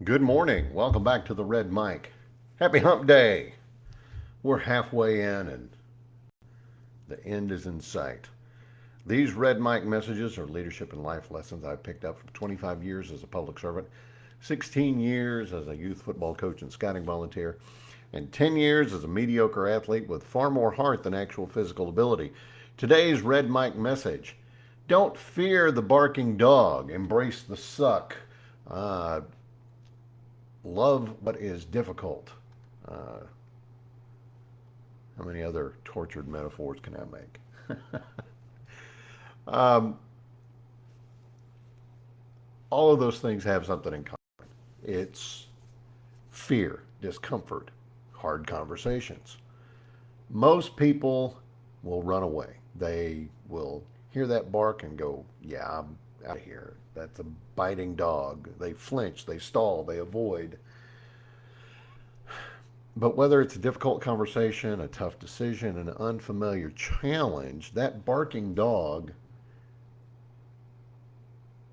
Good morning. Welcome back to the Red Mic. Happy Hump Day. We're halfway in and the end is in sight. These Red Mic messages are leadership and life lessons I've picked up from 25 years as a public servant, 16 years as a youth football coach and scouting volunteer, and 10 years as a mediocre athlete with far more heart than actual physical ability. Today's Red Mic message: don't fear the barking dog, embrace the suck. Uh, Love what is difficult. Uh, how many other tortured metaphors can I make? um, all of those things have something in common. It's fear, discomfort, hard conversations. Most people will run away. They will hear that bark and go, "Yeah, I'm out of here. That's a biting dog." They flinch, they stall, they avoid. But whether it's a difficult conversation, a tough decision, an unfamiliar challenge, that barking dog,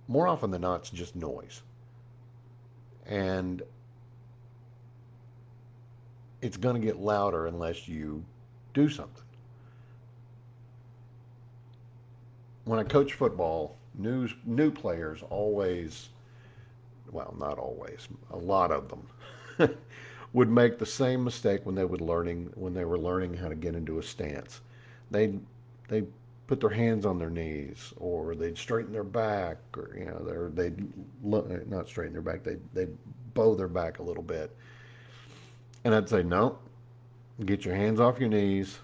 more often than not, it's just noise. And it's going to get louder unless you do something. When I coach football, new players always, well, not always, a lot of them would make the same mistake when they were learning how to get into a stance. They put their hands on their knees, or they'd straighten their back, or they'd not straighten their back. They'd bow their back a little bit, and I'd say, no, get your hands off your knees,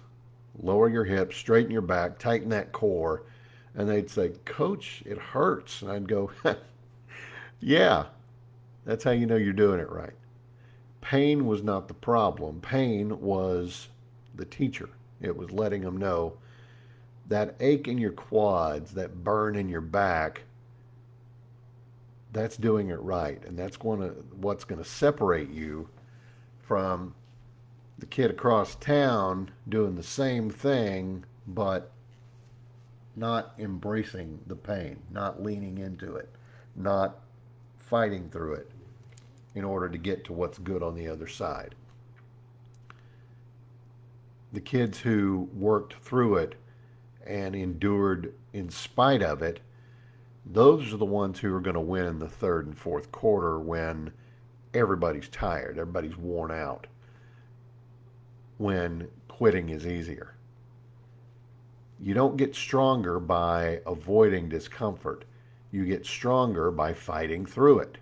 lower your hips, straighten your back, tighten that core. And they'd say, "Coach, it hurts." And I'd go, "Yeah, that's how you know you're doing it right." Pain was not the problem. Pain was the teacher. It was letting them know that ache in your quads, that burn in your back, that's doing it right. And that's what's going to separate you from the kid across town doing the same thing, but not embracing the pain, not leaning into it, not fighting through it in order to get to what's good on the other side. The kids who worked through it and endured in spite of it, those are the ones who are going to win in the third and fourth quarter when everybody's tired, everybody's worn out, when quitting is easier. You don't get stronger by avoiding discomfort. You get stronger by fighting through it.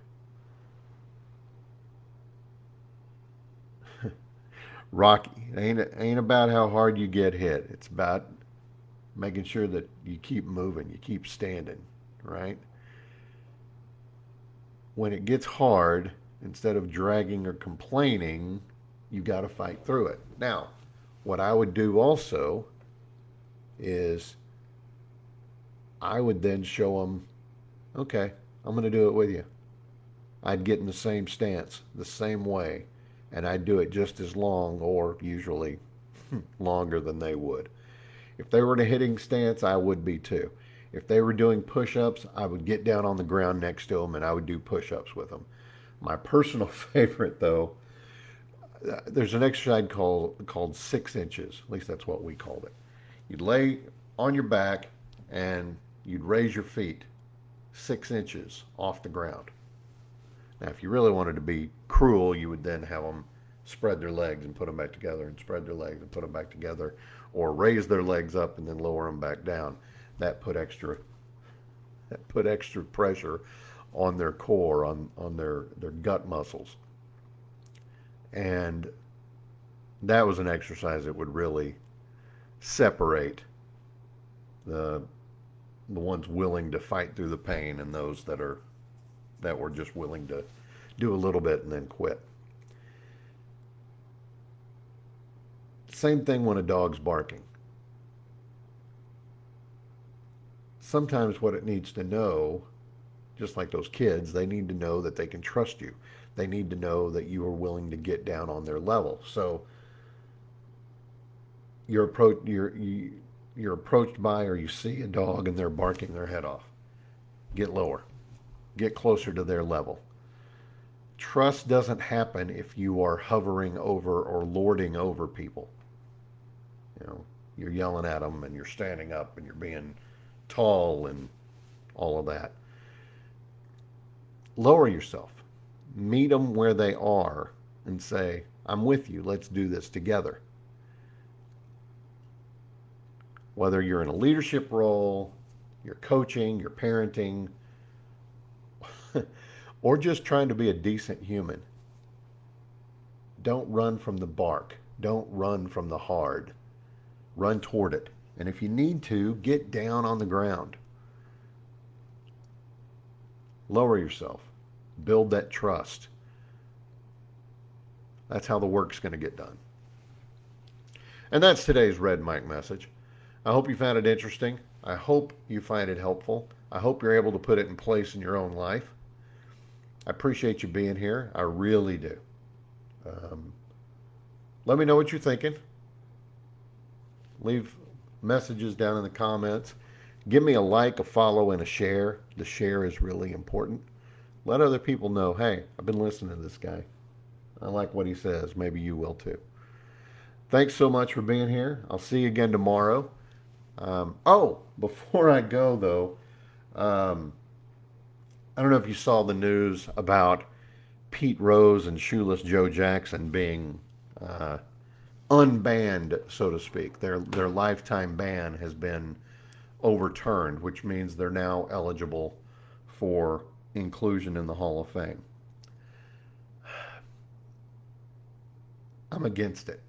Rocky ain't about how hard you get hit. It's about making sure that you keep moving, you keep standing, right? When it gets hard, instead of dragging or complaining, you got to fight through it. Now, what I would do also is I would then show them, okay, I'm going to do it with you. I'd get in the same stance, the same way, and I'd do it just as long, or usually longer than they would. If they were in a hitting stance, I would be too. If they were doing push ups, I would get down on the ground next to them and I would do push ups with them. My personal favorite, though, there's an exercise called 6 inches. At least that's what we called it. You'd lay on your back and you'd raise your feet 6 inches off the ground. Now, if you really wanted to be cruel, you would then have them spread their legs and put them back together, and spread their legs and put them back together, or raise their legs up and then lower them back down. That put extra pressure on their core, on their gut muscles. And that was an exercise that would really separate the the ones willing to fight through the pain and those that were just willing to do a little bit and then quit. Same thing when a dog's barking. Sometimes what it needs to know, just like those kids, they need to know that they can trust you. They need to know that you are willing to get down on their level. So you're approached by, or you see a dog and they're barking their head off. Get lower. Get closer to their level. Trust doesn't happen if you are hovering over or lording over people. You know, you're yelling at them and you're standing up and you're being tall and all of that. Lower yourself. Meet them where they are and say, I'm with you. Let's do this together. Whether you're in a leadership role, you're coaching, you're parenting, or just trying to be a decent human, don't run from the bark. Don't run from the hard. Run toward it. And if you need to, get down on the ground. Lower yourself. Build that trust. That's how the work's going to get done. And that's today's Red Mike message. I hope you found it interesting. I hope you find it helpful. I hope you're able to put it in place in your own life. I appreciate you being here. I really do. Let me know what you're thinking. Leave messages down in the comments. Give me a like, a follow, and a share. The share is really important. Let other people know, hey, I've been listening to this guy. I like what he says. Maybe you will too. Thanks so much for being here. I'll see you again tomorrow. Before I go though, I don't know if you saw the news about Pete Rose and Shoeless Joe Jackson being unbanned, so to speak. Their lifetime ban has been overturned, which means they're now eligible for inclusion in the Hall of Fame. I'm against it.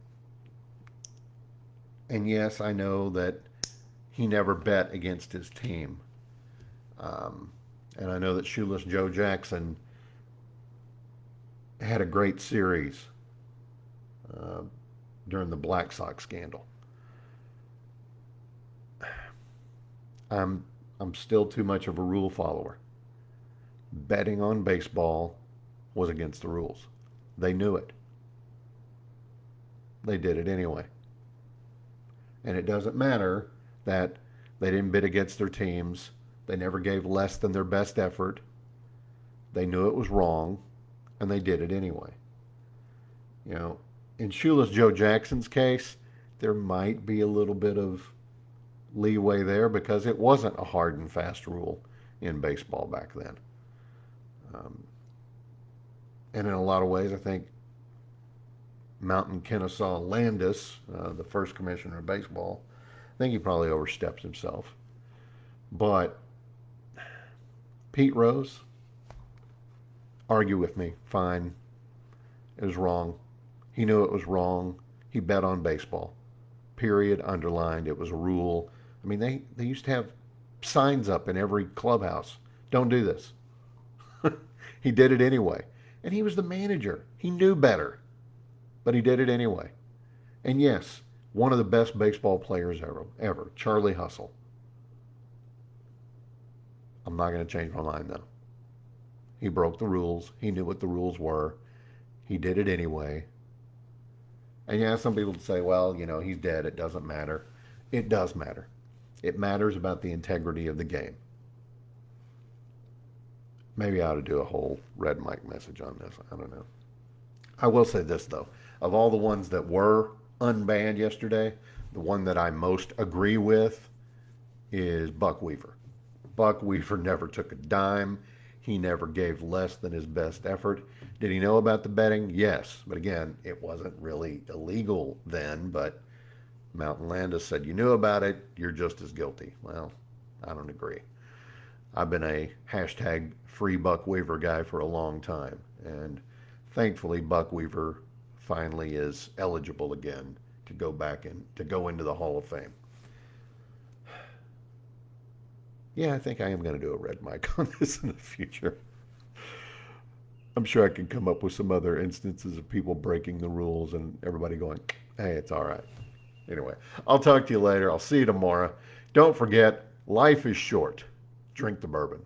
And yes, I know that he never bet against his team. And I know that Shoeless Joe Jackson had a great series during the Black Sox scandal. I'm still too much of a rule follower. Betting on baseball was against the rules. They knew it. They did it anyway. And it doesn't matter that they didn't bid against their teams. They never gave less than their best effort. They knew it was wrong, and they did it anyway. You know, in Shoeless Joe Jackson's case, there might be a little bit of leeway there because it wasn't a hard and fast rule in baseball back then. And in a lot of ways, I think Mountain Kennesaw Landis, the first commissioner of baseball, I think he probably oversteps himself. But Pete Rose, argue with me, fine. It was wrong. He knew it was wrong. He bet on baseball. Period, underlined. It was a rule. I mean, they used to have signs up in every clubhouse. Don't do this. He did it anyway. And he was the manager. He knew better. But he did it anyway. And yes, one of the best baseball players ever, Charlie Hustle. I'm not going to change my mind though. He broke the rules. He knew what the rules were. He did it anyway. And yeah, some people say, well, you know, he's dead. It doesn't matter. It does matter. It matters about the integrity of the game. Maybe I ought to do a whole Red Mike message on this. I don't know. I will say this though. Of all the ones that were unbanned yesterday, the one that I most agree with is Buck Weaver. Buck Weaver never took a dime. He never gave less than his best effort. Did he know about the betting? Yes. But again, it wasn't really illegal then, but Mountain Landis said, you knew about it, you're just as guilty. Well, I don't agree. I've been a hashtag free Buck Weaver guy for a long time. And thankfully, Buck Weaver finally is eligible again to go back and to go into the Hall of Fame. Yeah, I think I am going to do a Red Mic on this in the future. I'm sure I can come up with some other instances of people breaking the rules and everybody going, hey, it's all right. Anyway, I'll talk to you later. I'll see you tomorrow. Don't forget, life is short. Drink the bourbon.